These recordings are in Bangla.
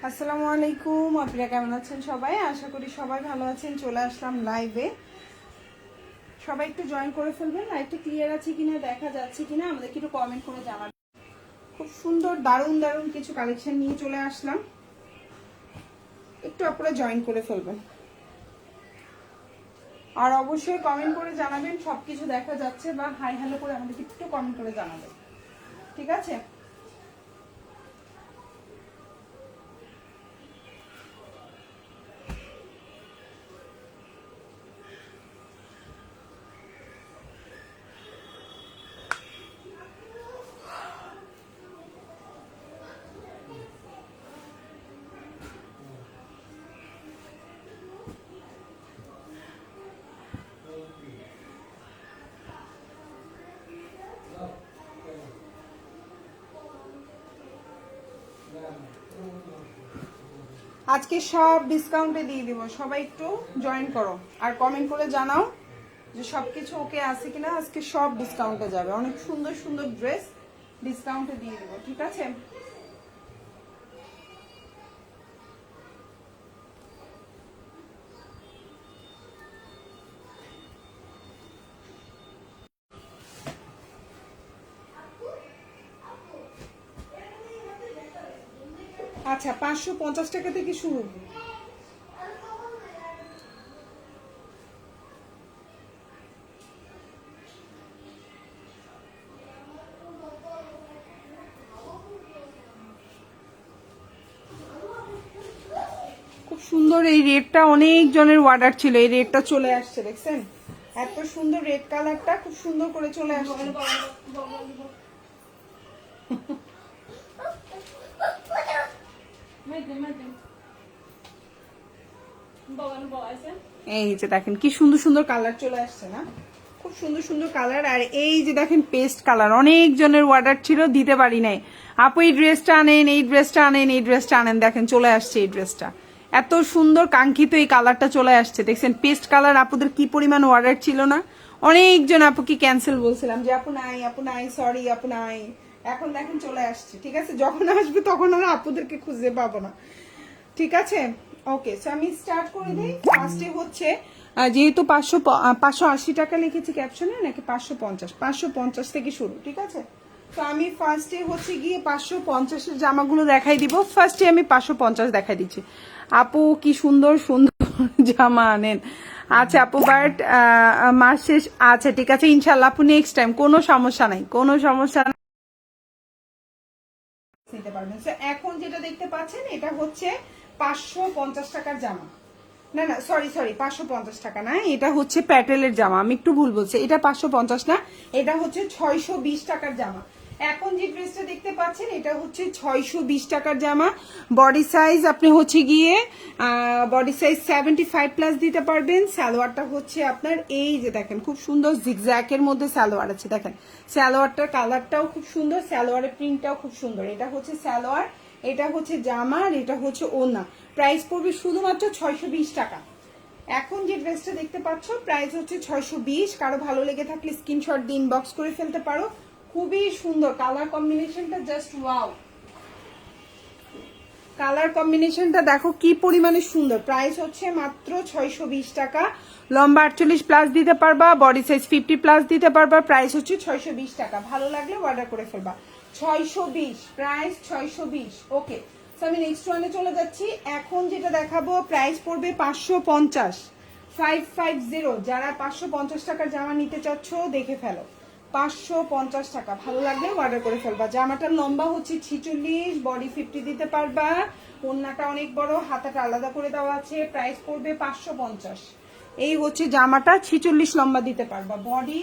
আসসালামু আলাইকুম, আপনারা কেমন আছেন সবাই? আশা করি সবাই ভালো আছেন। চলে আসলাম লাইভে, সবাই একটু জয়েন করে ফেলবেন। লাইভটা ক্লিয়ার আছে কিনা, দেখা যাচ্ছে কিনা আমাদেরকে একটু কমেন্ট করে জানাবেন। খুব সুন্দর দারুণ দারুণ কিছু কালেকশন নিয়ে চলে আসলাম, একটু আপনারা জয়েন করে ফেলবেন আর অবশ্যই কমেন্ট করে জানাবেন সবকিছু দেখা যাচ্ছে বা হাই হ্যালো করে আমাদেরকে একটু কমেন্ট করে জানাবেন, ঠিক আছে? আজকে সব ডিসকাউন্টে দিয়ে দিব, সবাই একটু জয়েন করো আর কমেন্ট করে জানাও যে সবকিছু ওকে আছে কিনা। আজকে সব ডিসকাউন্টে যাবে, অনেক সুন্দর সুন্দর ড্রেস ডিসকাউন্টে দিয়ে দিব, ঠিক আছে? আচ্ছা, 550 টাকা থেকে শুরু। খুব সুন্দর এই রেডটা, অনেক জনের অর্ডার ছিল, এই রেডটা চলে আসছে, দেখছেন? এত সুন্দর রেড কালারটা খুব সুন্দর করে চলে আসছে। এই যে দেখেন কি সুন্দর সুন্দর কালার চলে আসছে না, খুব সুন্দর সুন্দর কালার। আর এই যে দেখেন পেস্ট কালার, অনেক জনের অর্ডার ছিল, দিতে পারি নাই। আপু এই ড্রেসটা আনেন, এই ড্রেসটা আনেন, এই ড্রেসটা আনেন, দেখেন চলে আসছে এই ড্রেসটা। এত সুন্দর কাঙ্ক্ষিত এই কালারটা চলে আসছে, দেখছেন? পেস্ট কালার আপুদের কি পরিমাণ অর্ডার ছিল না, অনেকজন আপু কি ক্যান্সেল বলছিলাম যে আপু নাই, আপু নাই, সরি আপু নাই। এখন দেখেন চলে আসছে, ঠিক আছে? যখন আসবে তখন আর আপুদেরকে খুঁজে পাবো না, ঠিক আছে? ওকে, সো আমি স্টার্ট করে দিই। ফার্স্টে হচ্ছে যেহেতু 580 টাকা লিখেছি ক্যাপশনে, নাকি 550, 550 থেকে শুরু, ঠিক আছে? তো আমি ফার্স্টে হচ্ছে গিয়ে 550-এর জামাগুলো দেখাই দিব। ফার্স্টে আমি 550 দেখাই দিচ্ছি। আপু কি সুন্দর সুন্দর জামা আনেন। আচ্ছা আপু, বাট মাস শেষ, আচ্ছা ঠিক আছে ইনশাল্লাহ আপু, নেক্সট টাইম, কোনো সমস্যা নাই, কোনো সমস্যা নাই, নিতে পারবেন। সো এখন যেটা দেখতে পাচ্ছেন এটা হচ্ছে 550 টাকার জামা। না না, সরি সরি, 550 টাকা না, এটা হচ্ছে প্যাটেলের জামা, আমি একটু ভুল বলছি। এটা 550 না, এটা হচ্ছে 620 টাকার জামা। এখন যে ড্রেসটা দেখতে পাচ্ছেন এটা হচ্ছে 620 টাকার জামা। বডি সাইজ আপনি হচ্ছে গিয়ে বডি সাইজ 75+ দিতে পারবেন। সালোয়ারটা হচ্ছে আপনার এই যে দেখেন খুব সুন্দর জিগজ্যাকের মধ্যে সালোয়ার আছে, দেখেন সালোয়ারটার কালারটাও খুব সুন্দর, সালোয়ারের প্রিন্টটাও খুব সুন্দর। এটা হচ্ছে সালোয়ার, এটা হচ্ছে জামা, আর এটা হচ্ছে ওড়না। প্রাইস পড়বে শুধুমাত্র 620 টাকা। এখন যে ড্রেসটা দেখতে পাচ্ছ প্রাইস হচ্ছে 620। কারো ভালো লেগে থাকলে স্ক্রিনশট দিয়ে ইনবক্স করে ফেলতে পারো। খুবই সুন্দর কালার কম্বিনেশনটা, জাস্ট ওয়াও। কালার কম্বিনেশনটা দেখো কি পরিমাণে সুন্দর। প্রাইস হচ্ছে মাত্র 620 টাকা। লম্বা 48+ দিতে পারবা, বডি সাইজ 50+ দিতে পারবা। প্রাইস হচ্ছে 620 টাকা। ভালো লাগলে অর্ডার করে ফেলবা। 620 প্রাইস, 620। ওকে, আমি নেক্সট ওয়ানে চলে যাচ্ছি। এখন যেটা দেখাবো প্রাইস পড়বে 550, 550। যারা 550 টাকার জামা নিতে চাচ্ছ দেখে ফেলো, 550 টাকা। ভালো লাগলে অর্ডার করে ফেলবা। জামাটার লম্বা হচ্ছে 46, বডি 50 দিতে পারবা। ওড়নাটা অনেক বড়, হাতাটা আলাদা করে দেওয়া আছে। প্রাইস পড়বে 550। এই হচ্ছে জামাটা 46 লম্বা দিতে পারবা, বডি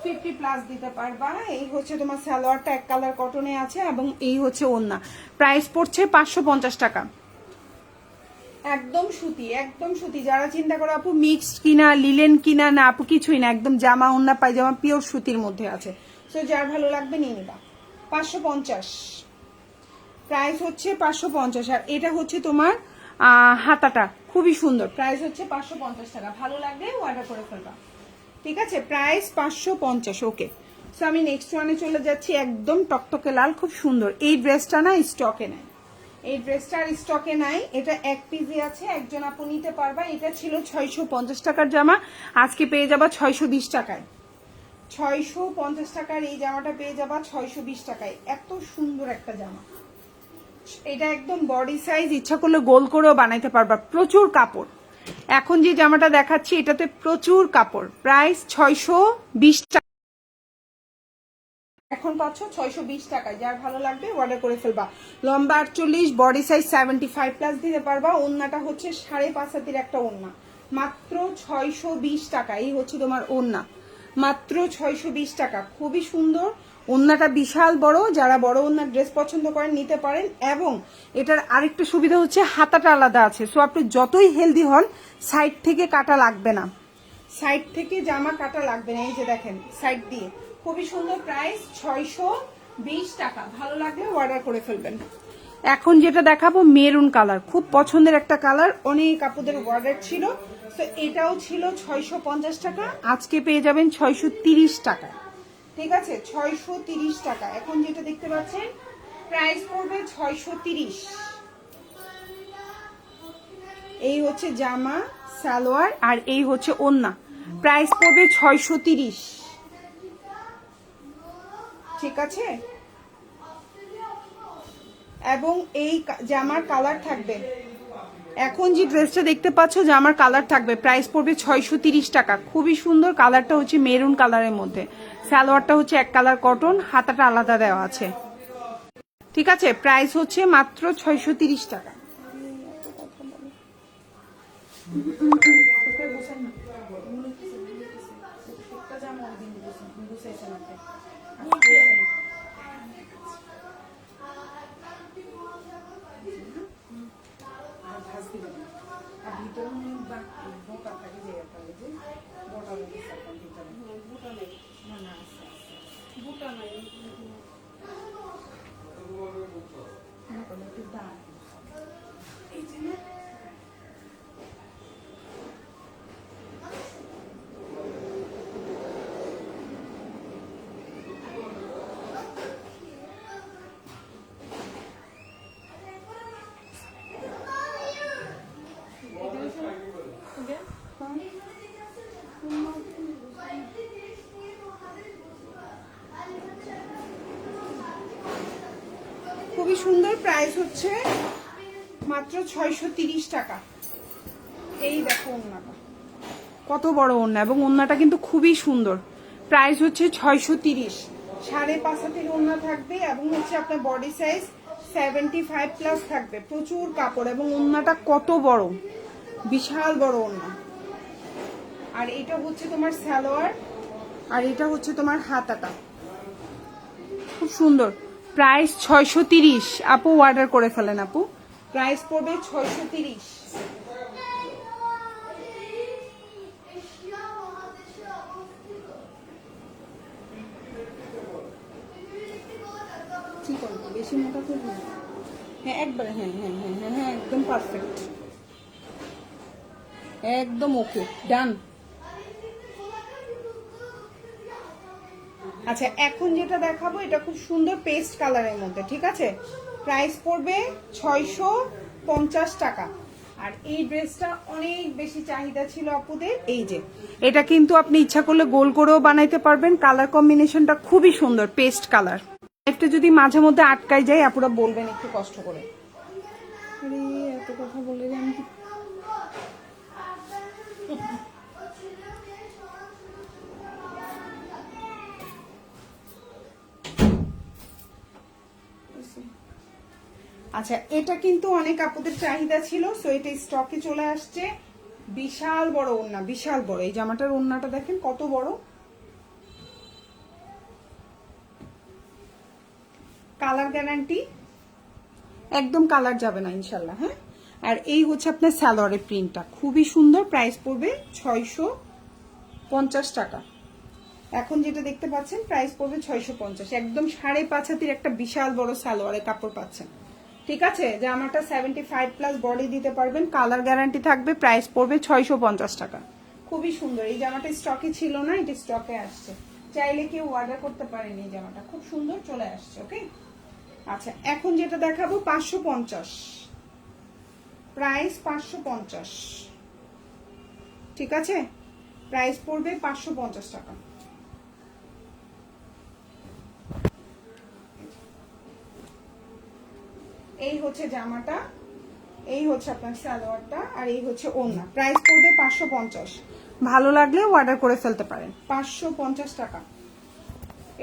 50+ দিতে পারবা। এই হচ্ছে তোমার সালোয়ারটা এক কালার কটনে আছে, এবং এই হচ্ছে ওড়না। প্রাইস পড়ছে 550 টাকা। একদম সুতি, একদম সুতি। যারা চিন্তা করো আপু মিক্সড কিনা, লিলেন কিনা, না আপু কিছুই না, একদম জামা ওড়না পায়জামা পিওর সুতির মধ্যে আছে। সো যার ভালো লাগবে নিয়ে নিবা। 550 প্রাইস হচ্ছে 550। আর এটা হচ্ছে তোমার হাতাটা খুবই সুন্দর। প্রাইস হচ্ছে 550 টাকা। ভালো লাগবে অর্ডার করে ফেলবা, ঠিক আছে? প্রাইস 550। ওকে, সো আমি নেক্সট ওয়ানে চলে যাচ্ছি। একদম টকটকে লাল, খুব সুন্দর এই ড্রেসটা না, স্টকে নেই। এই ড্রেসটা আর স্টকে নাই, এটা এক পিসে আছে, একজন আপু নিতে পারবা। এটা ছিল 650 টাকার জামা, আজকে পেয়ে যাবা 620 টাকায়। 650 টাকার এই জামাটা পেয়ে যাবা 620 টাকায়। এত সুন্দর একটা জামা, এটা একদম বডি সাইজ, ইচ্ছা করলে গোল করেও বানাইতে পারবা, প্রচুর কাপড়। এখন যে জামাটা দেখাচ্ছি এটাতে প্রচুর কাপড়, প্রাইস 620 টাকা। এখন পাচ্ছ 620 টাকায়, যার ভালো লাগবে অর্ডার করে ফেলবা। লম্বা 48, বডি সাইজ 75 প্লাস দিতে পারবা। ওড়নাটা হচ্ছে 5.5 হাতের একটা ওড়না, মাত্র 620 টাকা। এই হচ্ছে তোমার ওড়না, মাত্র 620 টাকা। খুবই সুন্দর, ওড়নাটা বিশাল বড়, যারা বড় ওড়নার ড্রেস পছন্দ করেন নিতে পারেন। এবং এটার আরেকটা সুবিধা হচ্ছে হাতাটা আলাদা আছে, সো আপনি যতই হেলদি হন সাইড থেকে কাটা লাগবে না, সাইড থেকে জামা কাটা লাগবে না। এই যে দেখেন সাইড দিয়ে, খুবই সুন্দর। প্রাইস 620 টাকা। ভালো লাগলে অর্ডার করে ফেলবেন। এখন যেটা দেখাবো মেরুন কালার, খুব পছন্দের একটা কালার, অনেক আপুদের অর্ডার ছিল, তো এটাও ছিল 650 টাকা, আজকে পেয়ে যাবেন 630 টাকা। ঠিক আছে, 630 টাকা। এখন যেটা দেখতে পাচ্ছেন প্রাইস পড়বে 630। এই হচ্ছে জামা সালোয়ার, আর এই হচ্ছে ওড়না, প্রাইস পড়বে 630। ঠিক আছে, এবং এই জামার কালার থাকবে, এখন যে ড্রেসটা দেখতে পাচ্ছ জামার কালার থাকবে, প্রাইস পড়বে 630 টাকা। খুবই সুন্দর, কালারটা হচ্ছে মেরুন কালারের মধ্যে, সালোয়ারটা হচ্ছে এক কালার কটন, হাতাটা আলাদা দেওয়া আছে। ঠিক আছে, প্রাইস হচ্ছে মাত্র 630 টাকা। খুবই সুন্দর, প্রাইস হচ্ছে মাত্র 630 টাকা। এই দেখো ওড়নাটা কত বড় ওড়না, এবং ওড়নাটা কিন্তু খুবই সুন্দর। প্রাইস হচ্ছে 630, 5.5 হাতের ওড়না থাকবে, এবং হচ্ছে আপনার বডি সাইজ 75 প্লাস থাকবে, প্রচুর কাপড়, এবং ওড়নাটা কত বড়, বিশাল বড় ওড়না। আর এটা হচ্ছে তোমার সালোয়ার, আর এটা হচ্ছে তোমার হাতাটা, খুব সুন্দর। প্রাইস 630। আপু অর্ডার করে ফেলেন আপু, প্রাইস পড়বে 630। কি করবো, বেশি মোটা করবো? হ্যাঁ একবারে, হ্যাঁ হ্যাঁ হ্যাঁ হ্যাঁ হ্যাঁ, একদম পারফেক্ট, একদম ওকে, ডান। আচ্ছা, এখন যেটা দেখাবো এটা খুব সুন্দর পেস্ট কালারের মধ্যে। ঠিক আছে, প্রাইস পড়বে 650 টাকা। আর এই ড্রেসটা অনেক বেশি চাহিদা ছিল আপুদের। এই যে এটা কিন্তু আপনি ইচ্ছা করলে গোল করেও বানাইতে পারবেন, কালার কম্বিনেশনটা খুবই সুন্দর, পেস্ট কালার। লাইফটা যদি মাঝে মধ্যে আটকায় যায় আপুরা বলবেন একটু কষ্ট করে। আরে এত কথা বলে আমি আচ্ছা, এটা কিন্তু অনেক আপুদের চাহিদা ছিল, সো এটা স্টকে চলে আসছে। বিশাল বড় ওড়না, বিশাল বড়। এই জামাটার ওড়নাটা দেখেন কত বড়, কালার গ্যারান্টি, একদম কালার যাবে না ইনশাল্লাহ। হ্যাঁ, আর এই হচ্ছে আপনার সালোয়ারের প্রিন্টটা, খুবই সুন্দর। প্রাইস পড়বে 650 টাকা। এখন যেটা দেখতে পাচ্ছেন প্রাইস পড়বে 650, একদম 5.5 হাতের একটা বিশাল বড় সালোয়ারের কাপড় পাচ্ছেন। ঠিক আছে, জামাটা 75 প্লাস বডি দিতে পারবেন, কালার গ্যারান্টি থাকবে, প্রাইস পড়বে 650 টাকা। খুবই সুন্দর। এই জামাটা স্টকে ছিল না, এটা স্টকে আসছে, চাইলে কেউ অর্ডার করতে পারেন। এই জামাটা খুব সুন্দর চলে আসছে। ওকে, আচ্ছা এখন যেটা দেখাবো 550, প্রাইস 550, ঠিক আছে, প্রাইস পড়বে 550 টাকা। এই হচ্ছে জামাটা, এই হচ্ছে আপনার সালোয়ারটা, আর এই হচ্ছে ওড়না। প্রাইস পড়বে 550। ভালো লাগলে অর্ডার করে ফেলতে পারেন। 550 টাকা।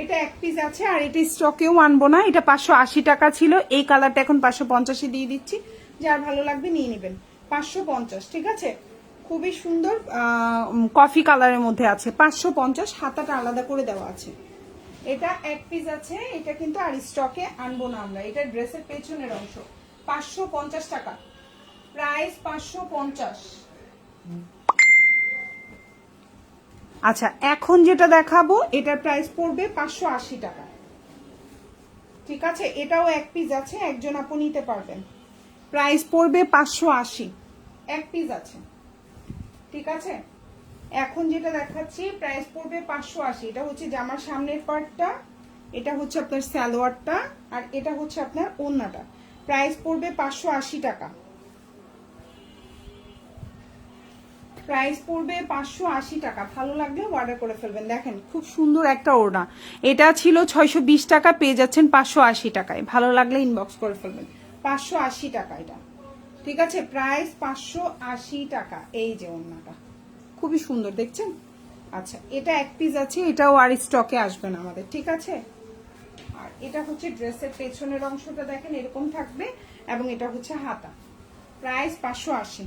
এটা এক পিস আছে, আর এটা স্টকেও আনবো না, এটা 580 টাকা ছিল। এই কালারটা এখন 550 দিয়ে দিচ্ছি, যার ভালো লাগবে নিয়ে নেবেন। 550, ঠিক আছে, খুবই সুন্দর কফি কালারের মধ্যে আছে। 550, হাতাটা আলাদা করে দেওয়া আছে। এটা এক পিস আছে, এটা কিন্তু আর স্টকে আনবো না আমরা। এটা ড্রেসের পেছনের অংশ। 550 টাকা, প্রাইস 550। আচ্ছা এখন যেটা দেখাবো এটার প্রাইস পড়বে 580 টাকা, ঠিক আছে। এটাও এক পিস আছে, একজন আপু নিতে পারবেন। প্রাইস পড়বে 580, এক পিস আছে, ঠিক আছে। এখন যেটা দেখাচ্ছি প্রাইস পড়বে 580। এটা হচ্ছে জামার সামনের পার্টটা, এটা হচ্ছে আপনার সালোয়ারটা, আর এটা হচ্ছে আপনার ওড়নাটা। প্রাইস পড়বে 580 টাকা, প্রাইস পড়বে 580 টাকা। ভালো লাগলে অর্ডার করে ফেলবেন। দেখেন খুব সুন্দর একটা ওড়না, এটা ছিল 620 টাকা, পেয়ে যাচ্ছেন 580 টাকায়। ভালো লাগলে ইনবক্স করে ফেলবেন। 580 টাকা এটা, ঠিক আছে, প্রাইস 580 টাকা। এই যে ওড়নাটা খুবই সুন্দর, দেখছেন। আচ্ছা এটা এক পিস আছে, এটাও আর স্টকে আসবে না আমাদের, ঠিক আছে। আর এটা হচ্ছে ড্রেসের পেছনের অংশটা, দেখেন এরকম থাকবে, এবং এটা হচ্ছে হাতা। প্রাইস 580।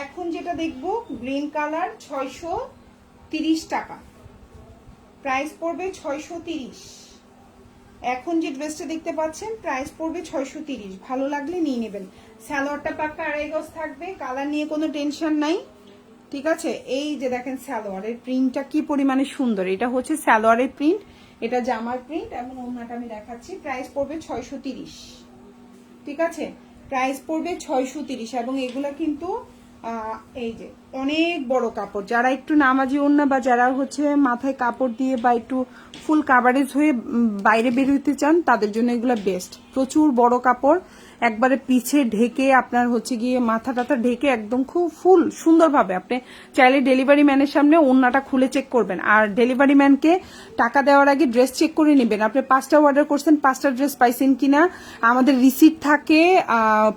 এখন যেটা দেখবো গ্রিন কালার, 630 টাকা, প্রাইস পড়বে 630। এখন যে ড্রেসটা দেখতে পাচ্ছেন প্রাইস পড়বে 630। ভালো লাগলে নিয়ে নেবেন। সালোয়ারটা পাক্কা 2.5 গজ থাকবে, কালার নিয়ে কোনো টেনশন নাই, ঠিক আছে। এই যে দেখেন সালোয়ারের প্রিন্টটা কি পরিমাণে সুন্দর, এটা হচ্ছে সালোয়ারের প্রিন্ট, এটা জামার প্রিন্ট, এবং ওড়নাটা আমি দেখাচ্ছি। প্রাইস পড়বে 630, ঠিক আছে, প্রাইস পড়বে 630। এবং এগুলা কিন্তু এই যে অনেক বড় কাপড়, যারা একটু নামাজি ওড়না বা যারা হচ্ছে মাথায় কাপড় দিয়ে বা একটু ফুল কাভারেজ হয়ে বাইরে বের হতে চান, তাদের জন্য এগুলো বেস্ট। প্রচুর বড় কাপড়, একবারে পিছে ঢেকে আপনার হচ্ছে গিয়ে মাথা টাথা ঢেকে একদম খুব ফুল সুন্দরভাবে আপনি চাইলে ডেলিভারি ম্যানের সামনে ওড়নাটা খুলে চেক করবেন। আর ডেলিভারি ম্যানকে টাকা দেওয়ার আগে ড্রেস চেক করে নেবেন। আপনি 5টা অর্ডার করছেন, 5টা ড্রেস পাইছেন কিনা। আমাদের রিসিট থাকে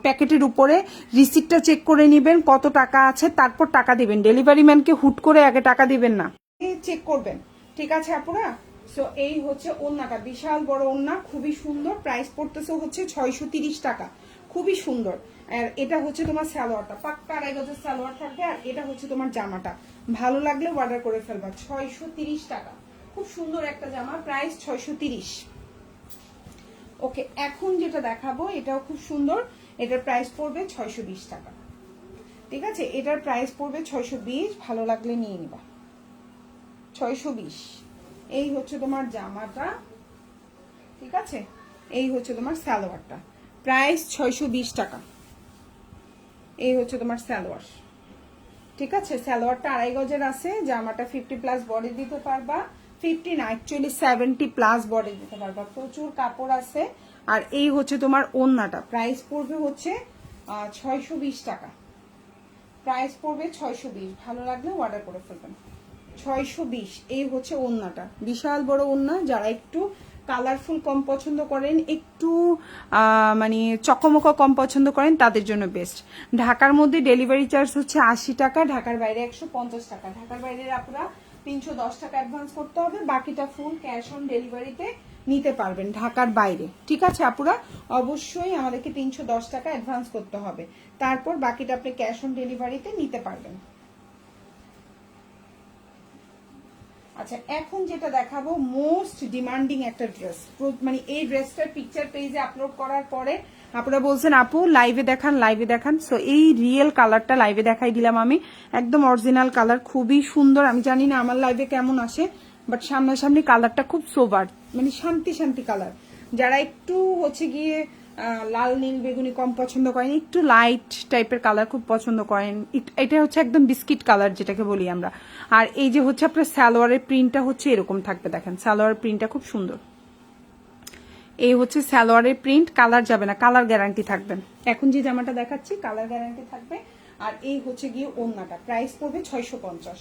প্যাকেটের উপরে, রিসিটটা চেক করে নেবেন কত টাকা আছে, তারপর টাকা দিবেন। ডেলিভারি ম্যানকে হুট করে আগে টাকা দিবেন না, চেক করবেন, ঠিক আছে আপুরা। সো এই হচ্ছে ওড়নাটা, বিশাল বড় ওড়না, খুবই সুন্দর। প্রাইস পড়তেছে হচ্ছে 630 টাকা, খুবই সুন্দর। আর এটা হচ্ছে তোমার সালোয়ারটা, পাক্কা 2.5 গজের সালোয়ার থাকবে, আর এটা হচ্ছে তোমার জামাটা। ভালো লাগলে অর্ডার করে ফেলবা। 630 টাকা, খুব সুন্দর একটা জামা, প্রাইস 630। ওকে এখন যেটা দেখাবো এটাও খুব সুন্দর, এটার প্রাইস পড়বে 620 টাকা, ঠিক আছে। এটার প্রাইস পড়বে 620, ভালো লাগলে নিয়ে নিবা। 620। এই হচ্ছে তোমার জামাটা, ঠিক আছে, এই হচ্ছে তোমার সালোয়ারটা। প্রাইস 620 টাকা। এই হচ্ছে তোমার সালোয়ার, ঠিক আছে। সালোয়ারটা 2.5 গজের আছে, জামাটা 50+ বডি দিতে পারবা। 50 না, অ্যাকচুয়ালি 70+ বডি দিতে পারবা, প্রচুর কাপড় আছে। আর এই হচ্ছে তোমার ওড়নাটা, প্রাইস পড়বে হচ্ছে 620 টাকা, প্রাইস পড়বে 620। ভালো লাগলে অর্ডার করে ফেলবেন। 620। এই হচ্ছে ওড়নাটা, বিশাল বড় ওড়না। যারা একটু কালারফুল কম পছন্দ করেন, একটু মানে চকমকা কম পছন্দ করেন, তাদের জন্য বেস্ট। ঢাকার মধ্যে ডেলিভারি চার্জ হচ্ছে 80 টাকা, ঢাকার বাইরে 150 টাকা। ঢাকার বাইরে আপনারা 310 টাকা অ্যাডভান্স করতে হবে, বাকিটা ফুল ক্যাশ অন ডেলিভারিতে নিতে পারবেন ঢাকার বাইরে, ঠিক আছে আপুরা। অবশ্যই আমাদেরকে 310 টাকা অ্যাডভান্স করতে হবে, তারপর বাকিটা আপনি ক্যাশ অন ডেলিভারিতে নিতে পারবেন। আচ্ছা এখন যেটা দেখাবো মোস্ট ডিমান্ডিং একটা ড্রেস, মানে এই ড্রেসটার পিকচার পেজে আপলোড করার পরে আপনারা বলছেন আপু লাইভে দেখান, লাইভে দেখান। সো এই রিয়েল কালারটা লাইভে দেখাই দিলাম আমি, একদম অরিজিনাল কালার, খুবই সুন্দর। আমি জানি না আমার লাইভে কেমন আসে, বাট সামনাসামনি কালারটা খুব সোবার, মানে শান্তি শান্তি কালার। যারা একটু হচ্ছে গিয়ে লাল নীল বেগুনি কম পছন্দ করেন, একটু লাইট টাইপের কালার খুব পছন্দ করেন, এটা হচ্ছে একদম বিস্কিট কালার যেটাকে বলি আমরা। আর এই যে হচ্ছে আপনার সালোয়ারের প্রিন্টটা হচ্ছে এরকম থাকবে, দেখেন সালোয়ারের প্রিন্টটা খুব সুন্দর। এই হচ্ছে সালোয়ারের প্রিন্ট, কালার যাবে না, কালার গ্যারান্টি থাকবে। এখন যে জামাটা দেখাচ্ছি কালার গ্যারান্টি থাকবে। আর এই হচ্ছে গিয়ে ওড়নাটা, প্রাইস পড়বে 650,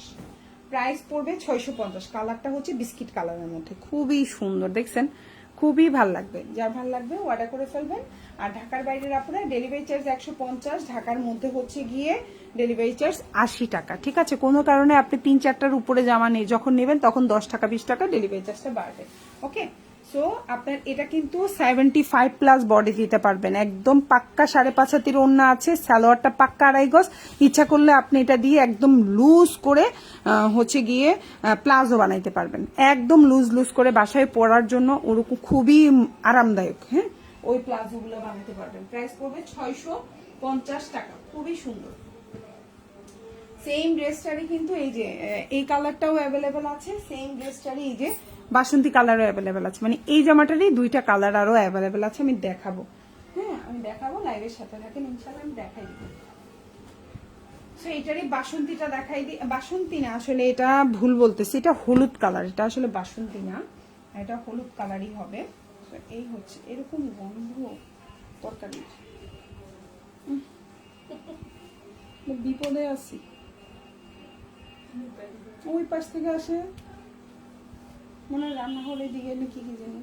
প্রাইস পড়বে 650। কালারটা হচ্ছে বিস্কিট কালারের মধ্যে, খুবই সুন্দর, দেখছেন খুবই ভাল লাগবে। যার ভাল লাগবে অর্ডার করে ফেলবেন। আর ঢাকার বাইরের আপনারা ডেলিভারি চার্জ 150, ঢাকার মধ্যে হচ্ছে গিয়ে ডেলিভারি চার্জ 80 টাকা। ঠিক আছে, কোনো কারণে আপনি 3-4টার উপরে জামা নেই যখন নেবেন তখন 10 টাকা 20 টাকা ডেলিভারি চার্জটা বাড়বে। ওকে, সো আপনার এটা কিন্তু 75+ বডি দিতে পারবেন, একদম পাক্কা 5.5 হাতের ওড়না আছে, সালোয়ারটা পাক্কা 2.5 গজ। ইচ্ছা করলে আপনি এটা দিয়ে একদম লুজ করে হচ্ছে গিয়ে প্লাজো বানাইতে পারবেন, একদম লুজ লুজ করে বাসায় পরার জন্য ওরকম খুবই আরামদায়ক। হ্যাঁ, ওই প্লাজোগুলো বানাতে পারবেন। প্রাইস পড়বে 650 টাকা, খুবই সুন্দর। সেম ড্রেসটারই কিন্তু এই যে এই কালারটাও অ্যাভেলেবেল আছে, সেম ড্রেসটারই এই যে বাসন্তী কালারও অ্যাভেলেবেল আছে, মানে এই জামাটারই 2টা কালার আরো অ্যাভেলেবেল আছে। আমি দেখাবো, হ্যাঁ আমি দেখাবো, লাইভের সাথে থাকেন ইনশাআল্লাহ আমি দেখাই দিব। সো এটারই বাসন্তীটা দেখাই দিই, বাসন্তী না আসলে এটা ভুল বলতেছি, এটা হলুদ কালার, এটা আসলে বাসন্তী না, এটা হলুদ কালারই হবে। এই হচ্ছে এরকম গন্ধ তরকারি, বিপদে আছি। ওই পাশ থেকে আসে মনে হয় রান্না হলে দিকে এলে কি কি জানি,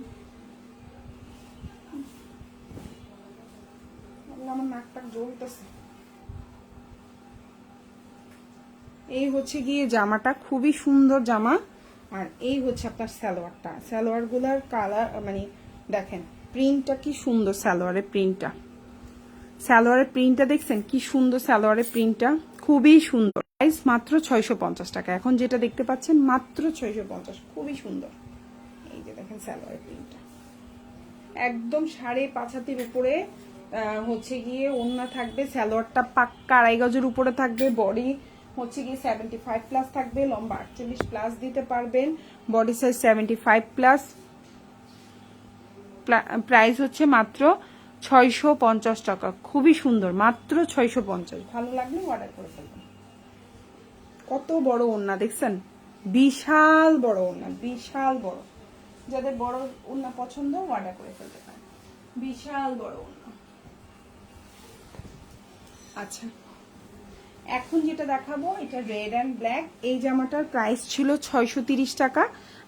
আমার নাকটা জ্বলতেছে। এই হচ্ছে গিয়ে জামাটা, খুবই সুন্দর জামা। আর এই হচ্ছে আপনার সালোয়ারটা, সালোয়ার গুলার কালার মানে দেখেন প্রিন্টটা কি সুন্দর, সালোয়ারের প্রিন্টটা, সালোয়ারের প্রিন্টটা দেখছেন কি সুন্দর, সালোয়ারের প্রিন্টটা খুবই সুন্দর। প্রাইস মাত্র 650 টাকা। এখন যেটা দেখতে পাচ্ছেন মাত্র 650, খুবই সুন্দর। এই যে দেখেন সালোয়ারের প্রিন্টটা, একদম 5.5 হাতের উপরে হচ্ছে গিয়ে ওড়না থাকবে, সালোয়ারটা পাক্কা 2.5 গজের উপরে থাকবে, বডি হচ্ছে গিয়ে 75+ থাকবে, লম্বা 48+ দিতে পারবেন, বডি সাইজ 75+। প্রাইস হচ্ছে মাত্র 650 টাকা, খুবই সুন্দর, মাত্র 650। ভালো লাগলে অর্ডার করে ফেলবেন। কত বড় ওড়না দেখছেন, বিশাল বড় ওড়না, বিশাল বড়। যাদের বড় ওড়না পছন্দ অর্ডার করে ফেলতে পারেন, বিশাল বড় ওড়না। আচ্ছা, এখন যেটা দেখাবো এটা রেড অ্যান্ড ব্ল্যাক। এই জামাটার প্রাইস ছিল 630 টাকা,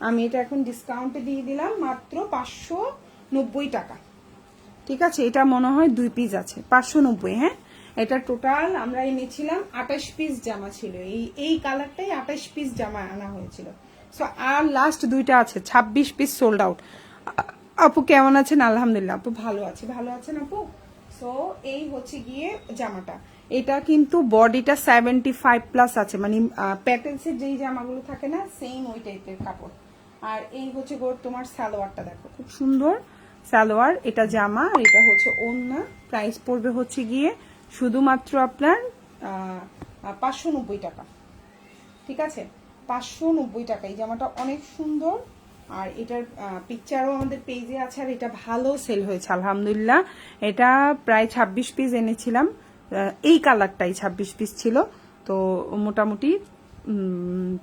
আমি এটা এখন ডিসকাউন্টে দিয়ে দিলাম মাত্র 590 টাকা। ঠিক আছে, এটা মনে হয় 2 পিস আছে, 590। হ্যাঁ, এটা টোটাল আমরা এনেছিলাম 28 পিস জামা ছিল, এই কালারটাই 28 পিস জামা আনা হয়েছিল। সো আর লাস্ট 2টা আছে, 26 পিস সোল্ড আউট। আপু কেমন আছেন? আলহামদুলিল্লাহ আপু ভালো আছে, ভালো আছেন আপু? সো এই হচ্ছে গিয়ে জামাটা, এটা কিন্তু বডিটা 75+ আছে, মানে প্যাটেলসের যেই জামাগুলো থাকে না সেম ওই টাইপের কাপড়। আর এই হচ্ছে তোমার সালোয়ারটা দেখো খুব সুন্দর সালোয়ার, এটা জামা আর এটা হচ্ছে ওড়না। প্রাইস পড়বে হচ্ছে গিয়ে শুধুমাত্র আপনার 590 টাকা। ঠিক আছে, 590 টাকা। এই জামাটা অনেক সুন্দর, আর এটার পিকচারও আমাদের পেজে আছে, আর এটা ভালো সেল হয়েছে আলহামদুলিল্লাহ। এটা প্রায় 26 পিস এনেছিলাম, এই কালারটাই 26 পিস ছিল, তো মোটামুটি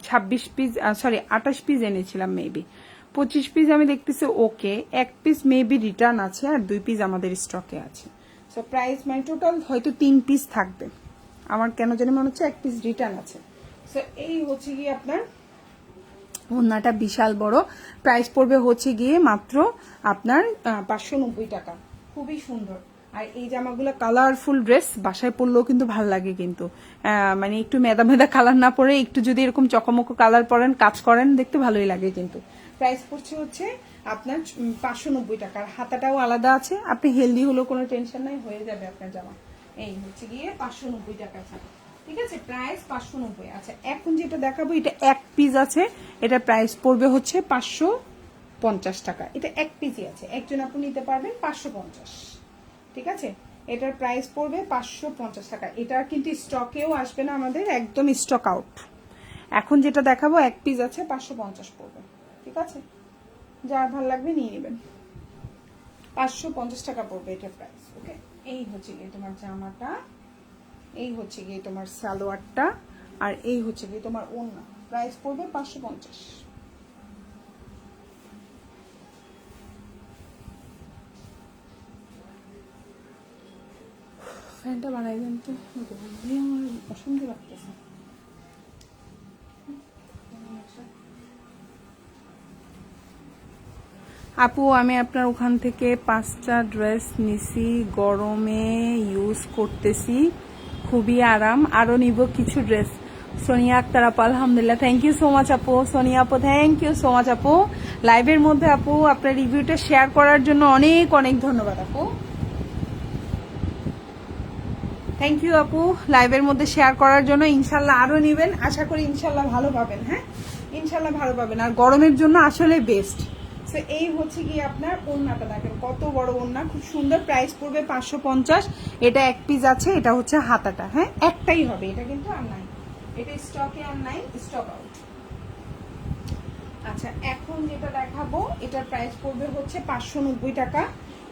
26 পিস সরি 28 পিস এনেছিলাম, মেবি 25 পিস আমি দেখতেছি। ওকে, 1 পিস মেবি রিটার্ন আছে আর 2 পিস আমাদের স্টকে আছে। সো প্রাইস মানে টোটাল হয়তো 3 পিস থাকবে, আমার কেন জানি মনে হচ্ছে 1 পিস রিটার্ন আছে। সো এই হচ্ছে গিয়ে আপনার ওড়নাটা বিশাল বড়, প্রাইস পড়বে হচ্ছে গিয়ে মাত্র আপনার 590 টাকা, খুবই সুন্দর। আর এই জামাগুলো কালারফুল ড্রেস, বাসায় পরলেও কিন্তু ভাল লাগে, কিন্তু মানে একটু মেদা মেদা কালার না পরে একটু যদি এরকম চকমকো কালার পরেন, কাজ করেন, দেখতে ভালোই লাগে। কিন্তু প্রাইস পড়ছে হচ্ছে আপনার 590 টাকা। আর হাতাটাও আলাদা আছে, আপনি হেলদি হলেও কোনো টেনশন নাই, হয়ে যাবে আপনার জামা। এই হচ্ছে গিয়ে 590 টাকা ছাড়া। ঠিক আছে, প্রাইস 590। আচ্ছা, এখন যেটা দেখাবো এটা 1 পিস আছে, এটা প্রাইস পড়বে হচ্ছে 550 টাকা। এটা 1 পিসই আছে, একজন আপনি নিতে পারবেন 550। ঠিক আছে, এটার প্রাইস পড়বে 550 টাকা। এটা কিন্তু স্টকেও আসবে না আমাদের, একদম স্টক আউট। এখন যেটা দেখাবো 1 পিস আছে, 550 পড়বে। ঠিক আছে, যার ভালো লাগবে নিয়ে নেবেন। 550 টাকা পড়বে এটা প্রাইস। ওকে, এই হচ্ছে গিয়ে তোমার জামাটা, এই হচ্ছে গিয়ে তোমার সালোয়ারটা, আর এই হচ্ছে গিয়ে তোমার ওড়না। প্রাইস পড়বে 550। ফ্যানটা বাড়াই দেন তো, আমার অসুবিধা লাগতেছে। আপু আমি আপনার ওখান থেকে 5টা ড্রেস নিছি, গরমে ইউজ করতেছি, খুবই আরাম, আরও নিব কিছু ড্রেস। সোনিয়া আক্তার আপু, আলহামদুলিল্লাহ, থ্যাংক ইউ সো মাচ আপু। সোনিয়া আপু, থ্যাংক ইউ সো মাচ আপু। লাইভের মধ্যে আপু আপনার রিভিউটা শেয়ার করার জন্য অনেক অনেক ধন্যবাদ আপু। থ্যাংক ইউ আপু লাইভের মধ্যে শেয়ার করার জন্য। ইনশাল্লাহ আরও নেবেন, আশা করি ইনশাল্লাহ ভালো পাবেন। হ্যাঁ, ইনশাল্লাহ ভালো পাবেন, আর গরমের জন্য আসলে বেস্ট। সো এই হচ্ছে কি আপনার ওড়নাটা, দেখেন কত বড় ওড়না, খুব সুন্দর। প্রাইস পড়বে 550। এটা এক পিস আছে, এটা হচ্ছে হাতাটা। হ্যাঁ, একটাই হবে, এটা কিন্তু আর নাই, এটা স্টকে আর নাই, স্টক আউট। আচ্ছা, এখন যেটা দেখাবো এটার প্রাইস পড়বে হচ্ছে 590 টাকা।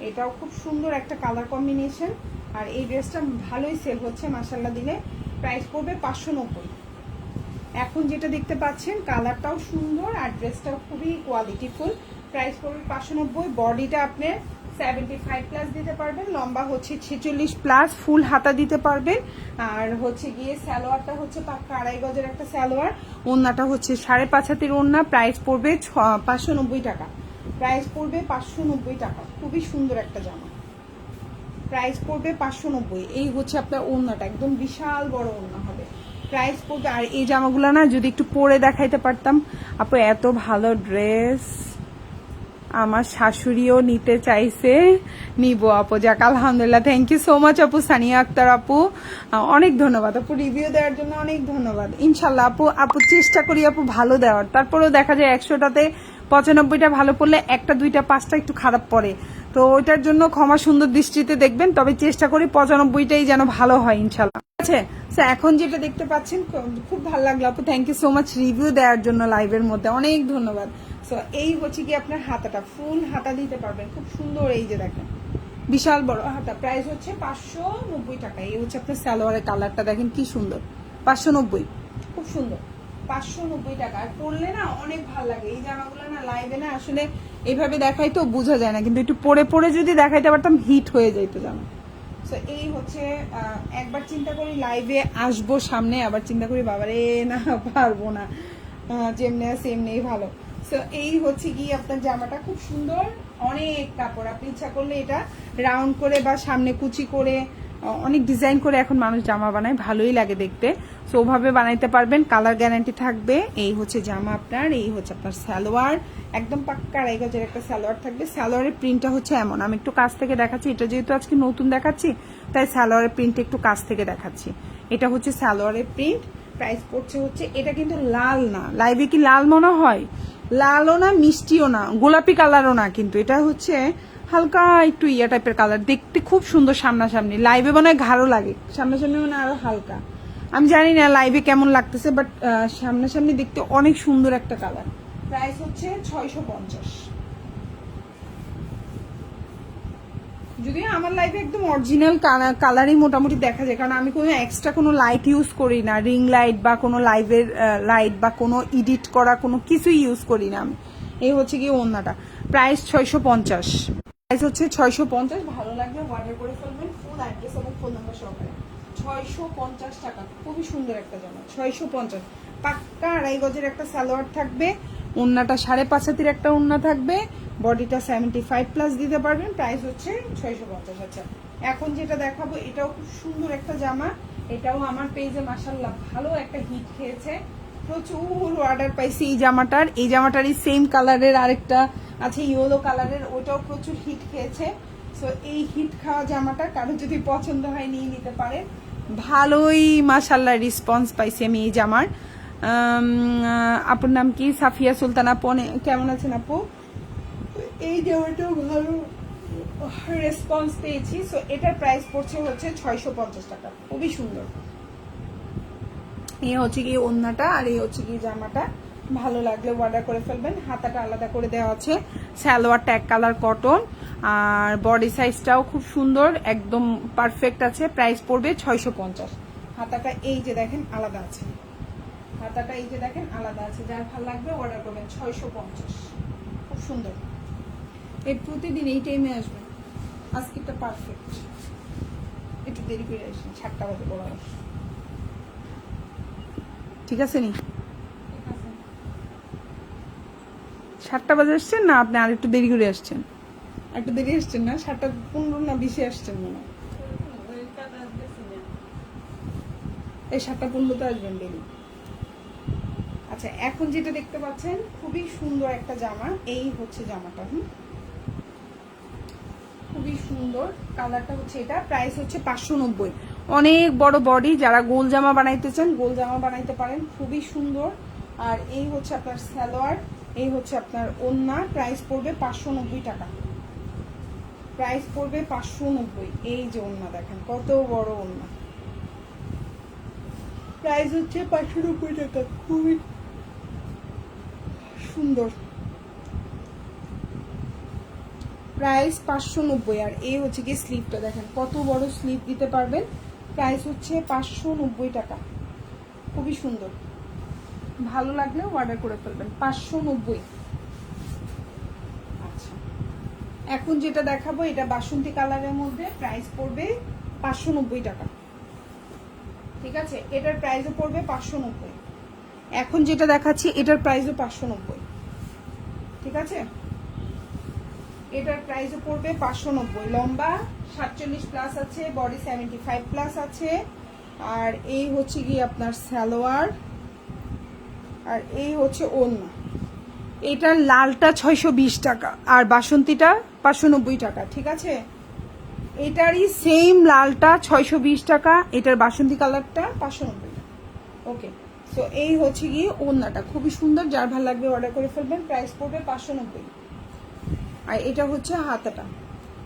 এটাও খুব সুন্দর একটা কালার কম্বিনেশন, আর এই ড্রেসটা ভালোই সেল হচ্ছে মাশাআল্লাহ দিলে। প্রাইস পড়বে 590। এখন যেটা দেখতে পাচ্ছেন কালারটাও সুন্দর আর ড্রেসটাও খুবই কোয়ালিটিফুল। প্রাইস পড়বে 590। বডিটা আপনি 75 প্লাস দিতে পারবেন, লম্বা হচ্ছে 46 প্লাস, ফুল হাতা দিতে পারবেন। আর হচ্ছে গিয়ে সালোয়ারটা হচ্ছে পাক্কা 2.5 গজের একটা সালোয়ার, ওড়নাটা হচ্ছে 5.5 হাতের ওড়না। প্রাইস পড়বে 590 টাকা। প্রাইস পড়বে 590 টাকা, খুবই সুন্দর একটা জামা। প্রাইস পড়বে 590। এই হচ্ছে আপনার ওড়নাটা, একদম বিশাল বড় ওড়না হবে। প্রাইস পড়বে, আর এই জামাগুলো না যদি একটু পরে দেখাইতে পারতাম আপু, এত ভালো ড্রেস আমার শাশুড়িও নিতে চাইছে, নিব আপু। যাক আলহামদুলিল্লাহ, থ্যাংক ইউ সো মাচ আপু। সানিয়া আক্তার আপু, অনেক ধন্যবাদ আপু, রিভিউ দেওয়ার জন্য অনেক ধন্যবাদ। ইনশাল্লাহ আপু চেষ্টা করি আপু ভালো দেওয়ার, তারপরেও দেখা যায় 100টাতে 95টা ভালো পড়লে 1টা 2টা 5টা একটু খারাপ পড়ে, তো ওইটার জন্য ক্ষমা সুন্দর দৃষ্টিতে দেখবেন। তবে চেষ্টা করি 95টাই যেন ভালো হয় ইনশাল্লাহ। আছে এখন যেটা দেখতে পাচ্ছেন খুব ভালো লাগলো আপু, thank you so much review দেওয়ার জন্য লাইভের মধ্যে, অনেক ধন্যবাদ। সো এই হচ্ছে কি আপনার হাতাটা, ফুল হাতা দিতে পারবেন, খুব সুন্দর। এই যে দেখেন বিশাল বড় হাতা। প্রাইস হচ্ছে 590 টাকা। এই হচ্ছে আপনার সালোয়ারের কালারটা, দেখেন কি সুন্দর, 590, খুব সুন্দর, 590 টাকা। আর পরলে না অনেক ভালো লাগে এই জামাগুলো না, লাইভে না আসলে এইভাবে দেখাই তো বোঝা যায় না, কিন্তু একটু পরে পরে যদি দেখাইতে পারতাম হিট হয়ে যাইতো জামা। সো এই হচ্ছে একবার চিন্তা করি লাইভে আসবো সামনে, আবার চিন্তা করি বাবারে না পারবো না, যেমনি আছে এমনিই ভালো। সো এই হচ্ছে কি আপনার জামাটা, খুব সুন্দর, অনেক কাপড়। আপনি ইচ্ছা করলে এটা রাউন্ড করে বা সামনে কুচি করে অনেক ডিজাইন করে এখন মানুষ জামা বানায়, ভালোই লাগে দেখতে। সো ওভাবে বানাইতে পারবেন, কালার গ্যারান্টি থাকবে। এই হচ্ছে জামা আপনার, এই হচ্ছে আপনার সালোয়ার, একদম পাক্কা 2.5 গজের একটা সালোয়ার থাকবে। সালোয়ারের প্রিন্টটা হচ্ছে এমন, আমি একটু কাছ থেকে দেখাচ্ছি, এটা যেহেতু আজকে নতুন দেখাচ্ছি তাই সালোয়ারের প্রিন্ট একটু কাছ থেকে দেখাচ্ছি। এটা হচ্ছে সালোয়ারের প্রিন্ট। প্রাইস পড়ছে হচ্ছে, এটা কিন্তু লাল না, লাইভে কি লাল মনে হয়, লালও না মিষ্টিও না গোলাপি কালারও না, কিন্তু এটা হচ্ছে হালকা একটু ইয়া টাইপের কালার, দেখতে খুব সুন্দর। সামনাসামনি লাইভে মনে হয় গাঢ় লাগে, সামনাসামনি মানে আরো হালকা। আমি জানি না লাইভে কেমন লাগতেছে, বাট সামনাসামনি দেখতে অনেক সুন্দর একটা কালার। প্রাইস হচ্ছে 650। যদিও আমার লাইফে একদম অরিজিনাল কালারই মোটামুটি দেখা যায়, কারণ আমি কোনো এক্সট্রা কোনো লাইট ইউজ করি না, রিং লাইট বা কোনো লাইভের লাইট বা কোনো এডিট করা কোনো কিছুই ইউজ করি না আমি। এই হচ্ছে কি ওড়নাটা, প্রাইস 650। প্রাইস হচ্ছে 650। ভালো লাগলে অর্ডার করে ফেলবেন, ফুল অ্যাড্রেস এবং ফোন নাম্বার সহকারে। 650 টাকা, খুবই সুন্দর একটা জামা, 650। পাক্কা 2.5 গজের একটা সালোয়ার থাকবে, ওড়নাটা 5.5 হাতের একটা ওড়না থাকবে, বডিটা 75 প্লাস দিতে পারবেন। প্রাইস হচ্ছে 650। আচ্ছা, এখন যেটা দেখাবো এটাও খুব সুন্দর একটা জামা, এটাও আমার পেজে মাশাআল্লাহ ভালো একটা হিট খেয়েছে, প্রচুর অর্ডার পাইছি এই জামাটার। এই জামাটারই সেম কালারের আরেকটা আছে ইয়েলো কালারের, ওটাও প্রচুর হিট খেয়েছে। সো এই হিট খাওয়া জামাটা কারো যদি পছন্দ হয় নিয়ে নিতে পারে, ভালোই মাশাআল্লাহ রেসপন্স পাইছি আমি এই জামার। আপুর নাম কি? সাফিয়া সুলতানা। কেমন আছেন আপু? এই জামাটাও ভালো রেসপন্স পেয়েছি। সো এটার প্রাইস পড়ছে হচ্ছে 650 টাকা, খুবই সুন্দর। এই হচ্ছে কি ওড়নাটা, আর এই হচ্ছে কি জামাটা। ভালো লাগলে অর্ডার করে ফেলবেন। হাতাটা আলাদা করে দেওয়া আছে, সালোয়ারটা এক কালার কটন, আর বডি সাইজটাও খুব সুন্দর, একদম পারফেক্ট আছে। প্রাইস পড়বে 650। হাতাটা এই যে দেখেন আলাদা আছে, হাতাটা এই যে দেখেন আলাদা আছে, যার ভালো লাগবে অর্ডার করবেন। 650, খুব সুন্দর। এই প্রতিদিন এই টাইমে আসবেন, আজকেরটা পারফেক্ট। একটু দেরি করে আসেন, 7টা বাজে বড়। ঠিক আছে নি? 7টা বাজে আসছেন না আপনি? আর একটু দেরি করে আসছেন? একটু দেরি আসছেন না? 7:15 না 20 আসছেন মনে হয়। এই 7:15 আসবেন ডেলি। আচ্ছা, এখন যেটা দেখতে পাচ্ছেন খুবই সুন্দর একটা জামা, এই হচ্ছে জামাটা। খুবই সুন্দর, কালারটা হচ্ছে এটা। প্রাইস হচ্ছে 590। অনেক বড় বডি, যারা গোল জামা বানাইতে চান গোল জামা বানাইতে পারেন, খুবই সুন্দর। আর এই হচ্ছে আপনার সালোয়ার, এই হচ্ছে আপনার ওড়না। প্রাইস পড়বে 590 টাকা। প্রাইস পড়বে 590। এই যে ওড়না দেখেন কত বড় ওড়না, প্রাইস হচ্ছে 590 টাকা। খুবই সুন্দর, প্রাইস 590। আর এই হচ্ছে কি স্লিভটা দেখেন কত বড় স্লিভ দিতে পারবেন। প্রাইস হচ্ছে 590 টাকা। খুবই সুন্দর, ভালো লাগলে অর্ডার করে ফেলবেন। 590। আচ্ছা, এখন যেটা দেখাবো এটা বাসন্তী কালারের মধ্যে, প্রাইস পড়বে 590 টাকা। ঠিক আছে, এটার প্রাইসও পড়বে 590। এখন যেটা দেখাচ্ছি এটার প্রাইসও 590। ঠিক আছে, এটার প্রাইসও পড়বে 590। লম্বা 47 প্লাস আছে, বডি 75 প্লাস আছে। আর এই হচ্ছে কি আপনার সালোয়ার, আর এই হচ্ছে ওড়না। এটার লালটা 620 টাকা আর বাসন্তীটা 590 টাকা। ঠিক আছে, এটারই সেম লালটা 620 টাকা, এটার বাসন্তী কালারটা 590 টাকা। ওকে, সো এই হচ্ছে গিয়ে ওড়নাটা, খুবই সুন্দর। যার ভালো লাগবে অর্ডার করে ফেলবেন। প্রাইস পড়বে 590। আর এটা হচ্ছে হাতাটা।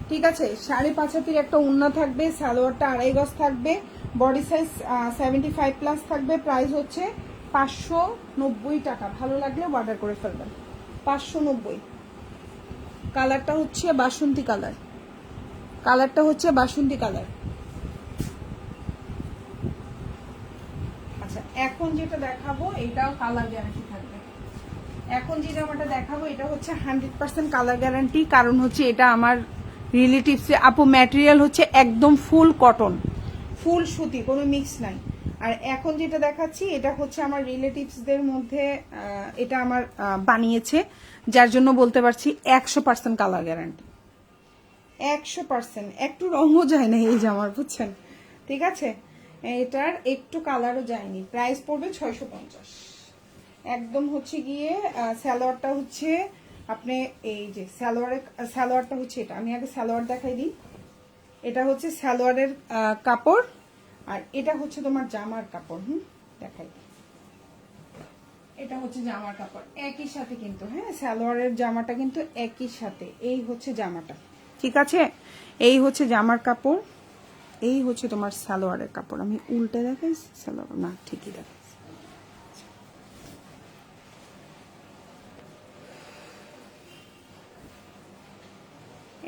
ঠিক আছে, 5.5 হাতের একটা ওড়না থাকবে, সালোয়ারটা 2.5 গজ থাকবে, বডি সাইজ 75 প্লাস থাকবে। প্রাইস হচ্ছে 590 টাকা। ভালো লাগলে অর্ডার করে ফেলবেন। 590। কালারটা হচ্ছে বাসন্তী কালার, কালারটা হচ্ছে বাসন্তী কালার। আচ্ছা, এখন যেটা দেখাবো এটাও কালার গ্যারান্টি থাকবে। এখন যে জামাটা দেখাবো এটা হচ্ছে 100% কালার গ্যারান্টি, কারণ হচ্ছে এটা আমার রিলেটিভসে আপু, ম্যাটেরিয়াল হচ্ছে একদম ফুল কটন, ফুল সুতি, কোনো মিক্স নাই। আর এখন যেটা দেখাচ্ছি এটা হচ্ছে আমার রিলেটিভসদের মধ্যে, এটা আমার বানিয়েছে, যার জন্য বলতে পারছি 100% কালার গ্যারান্টি। 100%, একটু রঙও যায় না এই জামার, বুঝছেন? ঠিক আছে, এটার একটু কালারও যায়নি। প্রাইস পড়বে 650। একদম হচ্ছে গিয়ে সালোয়ারটা হচ্ছে আপনি এই যে সালোয়ারটা হচ্ছে এটা, আমি আগে সালোয়ার দেখাই দিই। এটা হচ্ছে সালোয়ারের কাপড়, আর এটা হচ্ছে তোমার জামার কাপড়। দেখাই, এটা হচ্ছে জামার কাপড় একই সাথে কিন্তু, হ্যাঁ, সালোয়ারের জামাটা কিন্তু একই সাথে। এই হচ্ছে জামাটা, ঠিক আছে, এই হচ্ছে জামার কাপড়, এই হচ্ছে তোমার সালোয়ারের কাপড়। আমি উল্টে দেখাই, সালোয়ার না ঠিকই দেখাই।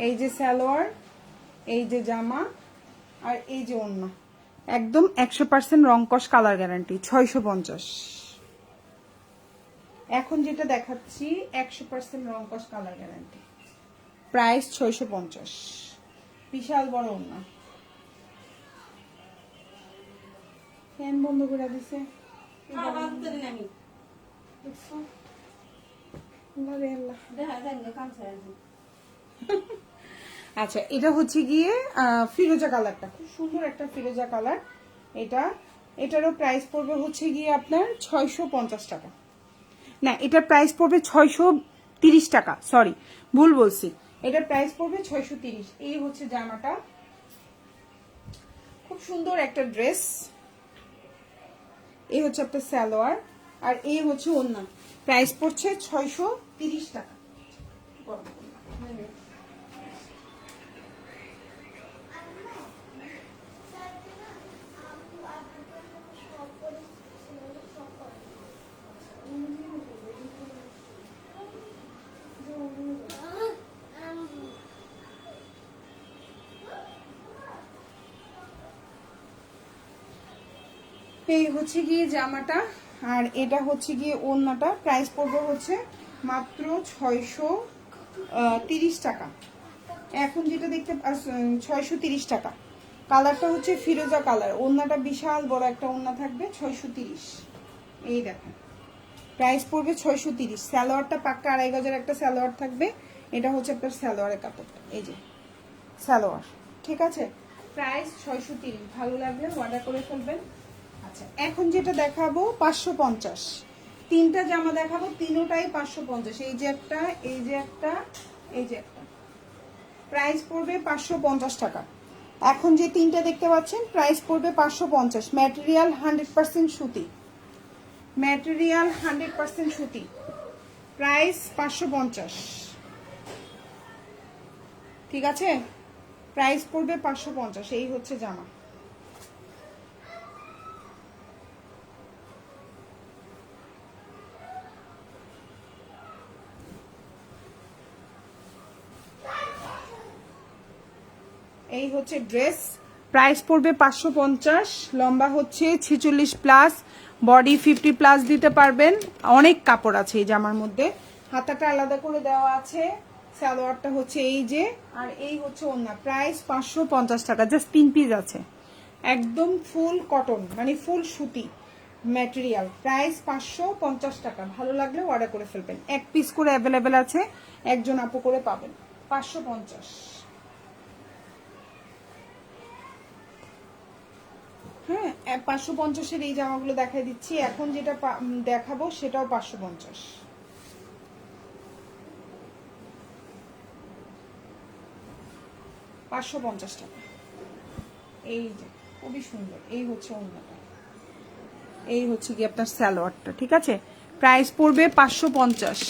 এই যে সালোয়ার, এই যে জামা, আর এই যে ওড়না, একদম 100% রংকশ কালার গ্যারান্টি। 650। এখন যেটা দেখাচ্ছি 100% রংকশ কালার গ্যারান্টি। প্রাইস 650। বিশাল বড় ওড়না। ফ্যান বন্ধ করে দিছে। আচ্ছা, এটা হচ্ছে গিয়ে ফিরোজা কালারটা, খুব সুন্দর একটা ফিরোজা কালার। এটারও প্রাইস পড়বে হচ্ছে গিয়ে আপনার 650 টাকা। না, এটার প্রাইস পড়বে 630 টাকা, সরি ভুল বলছি, এটার প্রাইস পড়বে 630। এই হচ্ছে জামাটা, খুব সুন্দর একটা ড্রেস। এই হচ্ছে আপনার সালোয়ার, আর এই হচ্ছে ওড়না। প্রাইস পড়ছে 630 টাকা। এই হচ্ছে গিয়ে জামাটা, আর এটা হচ্ছে গিয়ে ওড়নাটা। প্রাইস পড়বে হচ্ছে মাত্র 630 টাকা। এখন যেটা দেখতে 630 টাকা। কালারটা হচ্ছে ফিরোজা কালার, ওড়নাটা বিশাল বড় একটা ওড়না থাকবে, 630। এই দেখেন প্রাইস পড়বে 630। সালোয়ারটা পাক্কা 2.5 গজের একটা সালোয়ার থাকবে। এটা হচ্ছে আপনার সালোয়ারের কাপড়টা, এই যে সালোয়ার, ঠিক আছে। প্রাইস 630। ভালো লাগলে অর্ডার করে ফেলবেন। আচ্ছা, এখন যেটা দেখাবো 550। তিনটা জামা দেখাবো, তিনোটাই 550। এই যে একটা, এই যে একটা, এই যে একটা। প্রাইস পড়বে 550 টাকা। এখন যে তিনটা দেখতে পাচ্ছেন প্রাইস পড়বে 550। ম্যাটেরিয়াল 100% সুতি, ম্যাটেরিয়াল 100% সুতি। প্রাইস 550, ঠিক আছে। প্রাইস পড়বে 550। এই হচ্ছে জামা। এই হচ্ছে ড্রেস, প্রাইস পড়বে 550। লম্বা হচ্ছে 46+, বডি 50+ দিতে পারবেন। অনেক কাপড় আছে এই জামার মধ্যে, হাতাটা আলাদা করে দেওয়া আছে, সালোয়ারটা হচ্ছে এই যে, আর এই হচ্ছে ওড়না। প্রাইস 550 টাকা। জাস্ট 3 পিস আছে, একদম ফুল কটন, মানে ফুল সুতি ম্যাটেরিয়াল। প্রাইস 550 টাকা। ভালো লাগলে অর্ডার করে ফেলবেন। 1 পিস করে অ্যাভেলেবেল আছে, একজন আপু করে পাবেন। 550। হ্যাঁ, 550-এর এই জামাগুলো দেখাই দিচ্ছি। এখন যেটা দেখাবো সেটাও 550। 550 টাকা। এই যে খুবই সুন্দর, এই হচ্ছে ওড়নাটা, এই হচ্ছে কি আপনার সালোয়ারটা, ঠিক আছে। প্রাইস পড়বে 550।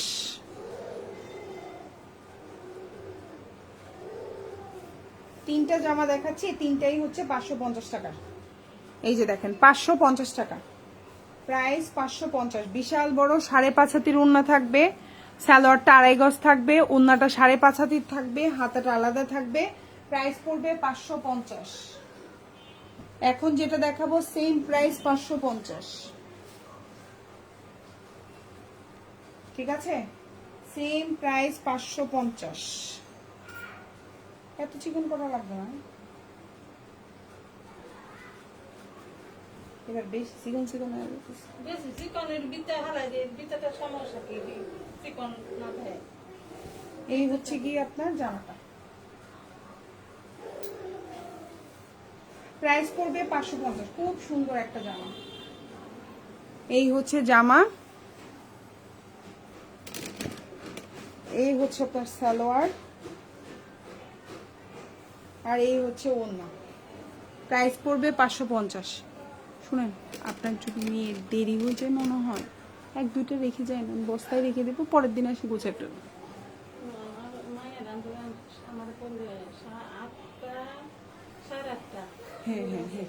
তিনটা জামা দেখাচ্ছি, তিনটাই হচ্ছে 550 টাকা। এই যে দেখেন 550 টাকা। প্রাইস 550। বিশাল বড় 5.5 হাতির ওড়না থাকবে, সালোয়ারটা 2.5 গজ থাকবে, ওড়নাটা 5.5 হাতির থাকবে, হাতাটা আলাদা থাকবে। প্রাইস পড়বে 550। এখন যেটা দেখাবো সেম প্রাইস 550, ঠিক আছে। Same price 550। এত চিকন করা লাগবে না, এবার বেশি চিকন চিকন হয়ে গেছে। বেশি চিকনের বিটা হারাই দিয়ে বিটাটা সমস্যা কি চিকন না থাকে। এই হচ্ছে কি আপনার জামাটা। প্রাইস পড়বে 550। খুব সুন্দর একটা জামা। এই হচ্ছে জামা, এই হচ্ছে আপনার সালোয়ার, আর এই হচ্ছে ওড়না। প্রাইস পড়বে 550। শুনেন, আপনার যদি মেয়ের দেরি হয়ে যায় মনে হয়, 1-2টা রেখে যায় না, বস্তায় রেখে দেবো, পরের দিন আসি গুছিয়ে ফেলবো। মায়ের আন্দোলন আমার করলে 8টা 8:30। হ্যাঁ হ্যাঁ হ্যাঁ,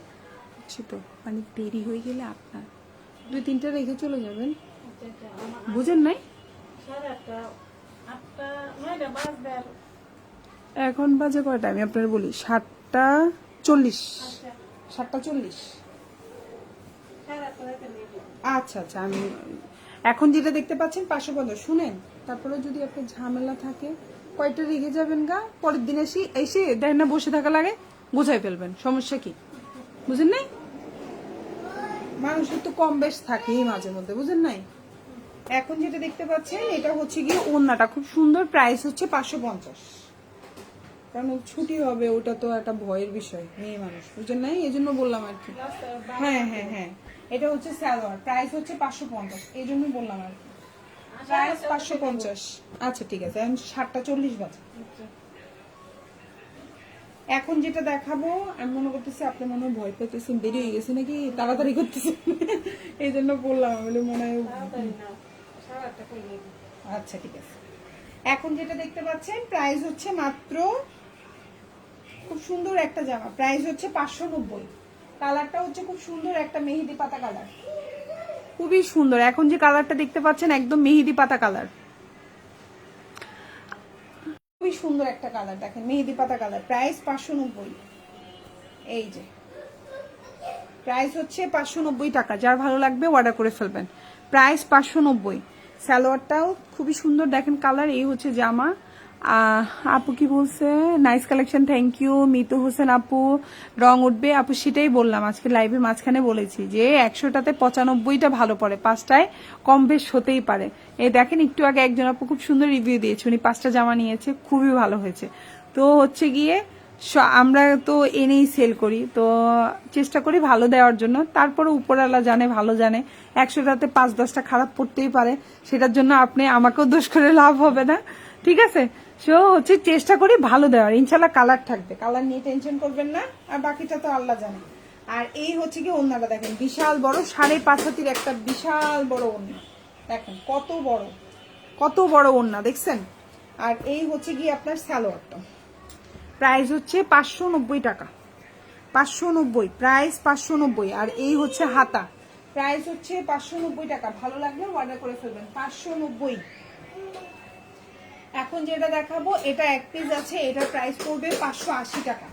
বুঝছি তো, মানে দেরি হয়ে গেলে আপনার 2-3টা রেখে চলে যাবেন, বুঝেন নাই। 8:30 8টা 9টা বাজবে আর এখন বাজে কয়টা আমি আপনার বলি, 7:40। 7:40। 8:30 আচ্ছা আচ্ছা, আমি এখন যেটা দেখতে পাচ্ছেন 550। শুনেন, তারপরে যদি আপনার ঝামেলা থাকে, কয়টা রেখে যাবেন গা, পরের দিন এসে এসে দেয় না বসে থাকা লাগে, গুছাই ফেলবেন, সমস্যা কি, বুঝেন নাই। মানুষের তো কম বেশ থাকেই মাঝে মধ্যে, বুঝেন নাই। এখন যেটা দেখতে পাচ্ছেন এটা হচ্ছে গিয়ে ওড়নাটা, খুব সুন্দর। প্রাইস হচ্ছে 550। কারণ ছুটি হবে, ওটা তো একটা ভয়ের বিষয়, মেয়ে মানুষ, বুঝেন নাই, এই জন্য বললাম আর কি। হ্যাঁ হ্যাঁ হ্যাঁ, এটা হচ্ছে সালোয়ার। প্রাইস হচ্ছে 550, এই জন্য বললাম আর কি। প্রাইস 550। আচ্ছা ঠিক আছে, এখন 7:40 বাজে। এখন যেটা দেখাবো, আমি মনে করতেছি আপনি মনে হয় ভয় পেতেছেন, দেরি হয়ে গেছে নাকি, তাড়াতাড়ি করতেছেন, এই জন্য বললাম, বলে মনে হয়। আচ্ছা ঠিক আছে। এখন যেটা দেখতে পাচ্ছেন প্রাইস হচ্ছে মাত্র, খুব সুন্দর একটা জামা, প্রাইস হচ্ছে 590। কালারটা হচ্ছে খুব সুন্দর একটা মেহেদি পাতা কালার, খুবই সুন্দর। এখন যে কালারটা দেখতে পাচ্ছেন একদম মেহেদি পাতা কালার, খুবই সুন্দর একটা কালার, দেখেন মেহেদি পাতা কালার। প্রাইস 590। এই যে প্রাইস হচ্ছে 590 টাকা, যার ভালো লাগবে অর্ডার করে ফেলবেন। প্রাইস 590। সালোয়ারটাও খুবই সুন্দর, দেখেন কালার। এই হচ্ছে জামা। আপু কি বলছে, nice collection, thank you. Mitu Hossain আপু, রং উঠবে আপু, সেটাই বললাম আজকে লাইভের মাঝখানে বলেছি যে 100টাতে 95টা ভালো পড়ে, 5টায় কম বেশ হতেই পারে। এই দেখেন একটু আগে একজন আপু খুব সুন্দর রিভিউ দিয়েছে, উনি 5টা জামা নিয়েছে, খুবই ভালো হয়েছে। তো হচ্ছে গিয়ে আমরা তো এনেই সেল করি, তো চেষ্টা করি ভালো দেওয়ার জন্য। তারপরে উপরওয়ালা জানে, ভালো জানে, 100টাতে 5-10টা খারাপ পড়তেই পারে, সেটার জন্য আপনি আমাকেও দোষ করে লাভ হবে না, ঠিক আছে? সো হচ্ছে চেষ্টা করি ভালো দেওয়ার, ইনশাল্লাহ কালার থাকবে, কালার নিয়ে টেনশন করবেন না, আর বাকিটা তো আল্লাহ জানে। আর এই হচ্ছে কি ওড়নাটা দেখেন, বিশাল বড়, 5.5 হাতির একটা বিশাল বড় ওড়না, দেখেন কত বড়, কত বড় ওড়না দেখছেন। আর এই হচ্ছে গিয়ে আপনার সালোয়ারটা, প্রাইস হচ্ছে 590 টাকা, 590, প্রাইস 590। আর এই হচ্ছে হাতা, প্রাইস হচ্ছে 590 টাকা, ভালো লাগলে অর্ডার করে ফেলবেন, 590। এখন যেটা দেখাবো এটা এক পিস আছে, এটা প্রাইস পড়বে 580 টাকা,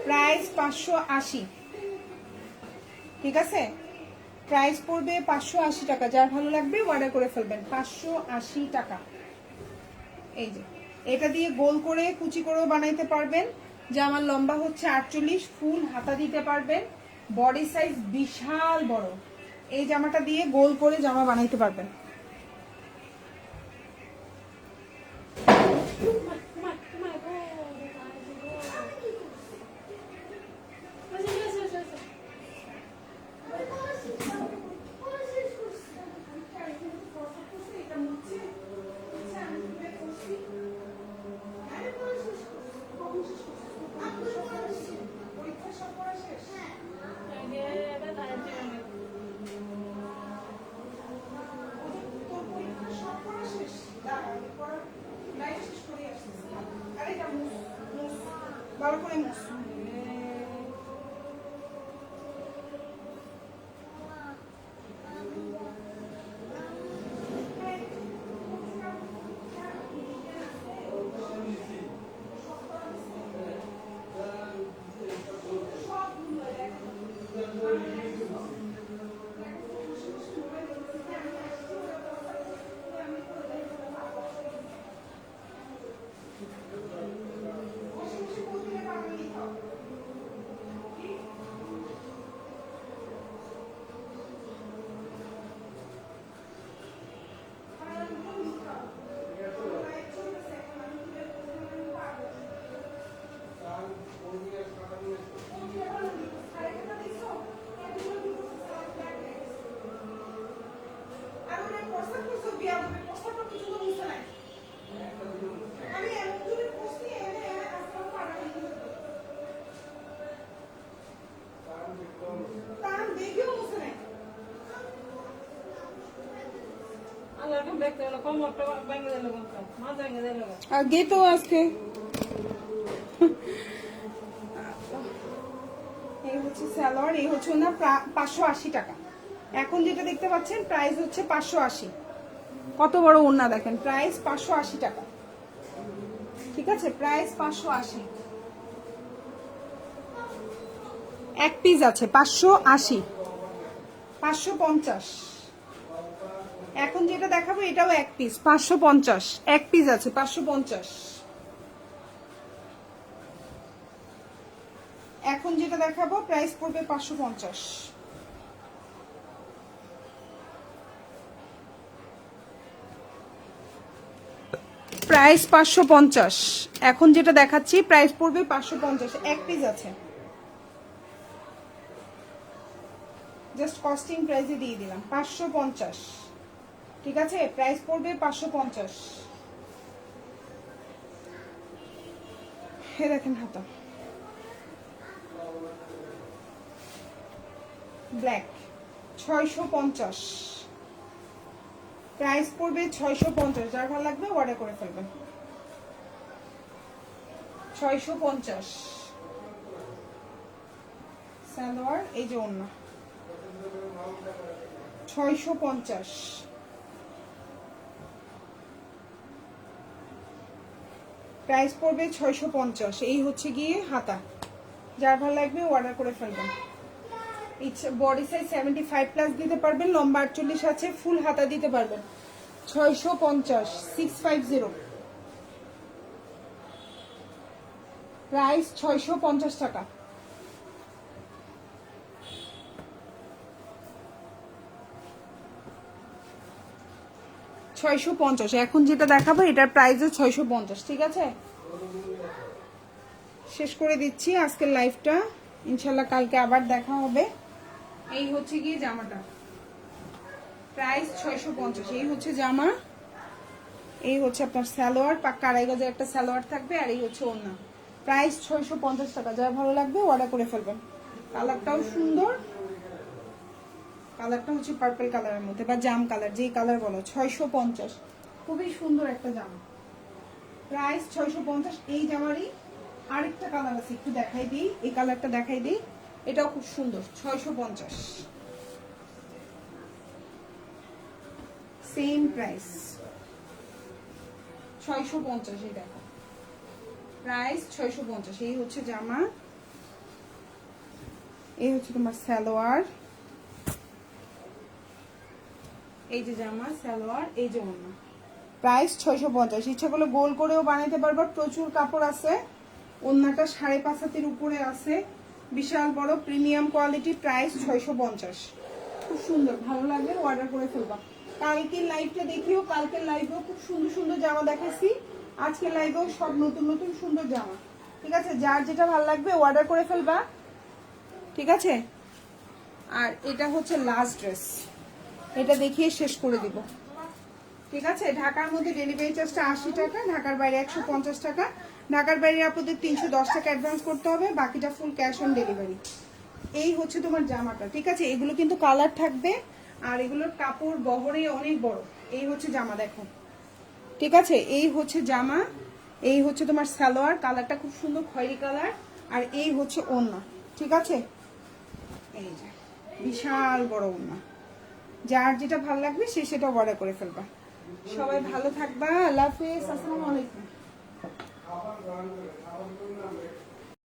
প্রাইস 580, ঠিক আছে? প্রাইস পড়বে 580 টাকা, যার ভালো লাগবে অর্ডার করে ফেলবেন, 580 টাকা। এই যে এটা দিয়ে গোল করে কুচি করেও বানাইতে পারবেন, জামার লম্বা হচ্ছে 48, ফুল হাতা দিতে পারবেন, বডি সাইজ বিশাল বড়, এই জামাটা দিয়ে গোল করে জামা বানাইতে পারবেন। ভালো করে মুছ। আগে তো আজকে এই হচ্ছে সালোয়ার, এই হচ্ছে না 580 টাকা। এখন যেটা দেখতে পাচ্ছেন প্রাইস হচ্ছে 580, কত বড় ওড়না দেখেন, প্রাইস 580 টাকা, ঠিক আছে? প্রাইস 580, এক পিস আছে 580, 550। এখন যেটা দেখাবো এটাও এক পিস, 550, এক পিস আছে 550। এখন যেটা দেখাবো প্রাইস পড়বে 550, প্রাইস 550। এখন যেটা দেখাচ্ছি প্রাইস পড়বে 550, এক পিস আছে, জাস্ট কস্টিং প্রাইসে দিয়ে দিলাম 550, ঠিক আছে? প্রাইস পড়বে 550। হে দেখেন হাতা ব্ল্যাক, 650, প্রাইস পড়বে 650, যার ভালো লাগবে অর্ডার করে ফেলবেন, 650। সালোয়ার, এই যে ওড়না, 650, প্রাইস পড়বে 650। এই হচ্ছে গিয়ে হাতা, যার ভালো লাগবে অর্ডার করে ফেলবেন। ইচ্ছা বডি সাইজ 75 প্লাস দিতে পারবেন, লম্বা 48 আছে, ফুল হাতা দিতে পারবেন। 650 650 প্রাইস 650 টাকা। এখন যেটা দেখাবো এটার প্রাইসও 650, ঠিক আছে? শেষ করে দিচ্ছি আজকের লাইভটা, ইনশাল্লাহ কালকে আবার দেখা হবে। এই হচ্ছে গিয়ে জামাটা, প্রাইস 650। এই হচ্ছে জামা, এই হচ্ছে আপনার সালোয়ার, পাক্কা আড়াই গজের একটা সালোয়ার থাকবে, আর এই হচ্ছে ওড়না। প্রাইস 650 টাকা। যার ভালো লাগবে অর্ডার করে ফেলবেন। কালারটাও সুন্দর, কালারটা হচ্ছে পার্পল কালারের মধ্যে বা জাম কালার, যেই কালার বলো। 650, খুবই সুন্দর একটা জামা। প্রাইস 650। এই জামারই আরেকটা কালার আছে, একটু দেখাই দিই, এই কালারটা দেখাই দিই, এটাও খুব সুন্দর। 650 সেম প্রাইস, 650। এই দেখো প্রাইস 650। এই হচ্ছে জামা, এই হচ্ছে তোমার সালোয়ার, এই যে জামা সালোয়ার, এই যে ওড়না। প্রাইস 650। ইচ্ছা করলে গোল করেও বানাইতে পারবা, প্রচুর কাপড় আছে। ওড়নাটা 5.5 হাতের উপরে আছে, বিশাল বড় প্রিমিয়াম কোয়ালিটি। প্রাইস 650, খুব সুন্দর। ভালো লাগবে অর্ডার করে ফেলবা। কালকের লাইভটা দেখিও, কালকের লাইভেও খুব সুন্দর সুন্দর জামা দেখাচ্ছি, আজকের লাইভেও সব নতুন নতুন সুন্দর জামা, ঠিক আছে? যার যেটা ভালো লাগবে অর্ডার করে ফেলবা, ঠিক আছে? আর এটা হচ্ছে লাস্ট ড্রেস, এটা দেখিয়ে শেষ করে দিব, ঠিক আছে? ঢাকার মধ্যে ডেলিভারি চার্জটা 80 টাকা, ঢাকার বাইরে 150 টাকা। ঢাকার বাইরে আপনাদের 310 টাকা অ্যাডভান্স করতে হবে, বাকিটা ফুল ক্যাশ অন ডেলিভারি। এই হচ্ছে তোমার জামাটা, ঠিক আছে? এগুলো কিন্তু কালার থাকবে, আর এগুলোর কাপড় বহরে অনেক বড়। এই হচ্ছে জামা, দেখো, ঠিক আছে? এই হচ্ছে জামা, এই হচ্ছে তোমার সালোয়ার, কালারটা খুব সুন্দর খয়েরি কালার, আর এই হচ্ছে ওড়না, ঠিক আছে? এই যে বিশাল বড় ওড়না। যার যেটা ভালো লাগবে সে সেটা অর্ডার করে ফেলবা। সবাই ভালো থাকবা, আল্লাহ হাফেজ, আসসালামু আলাইকুম।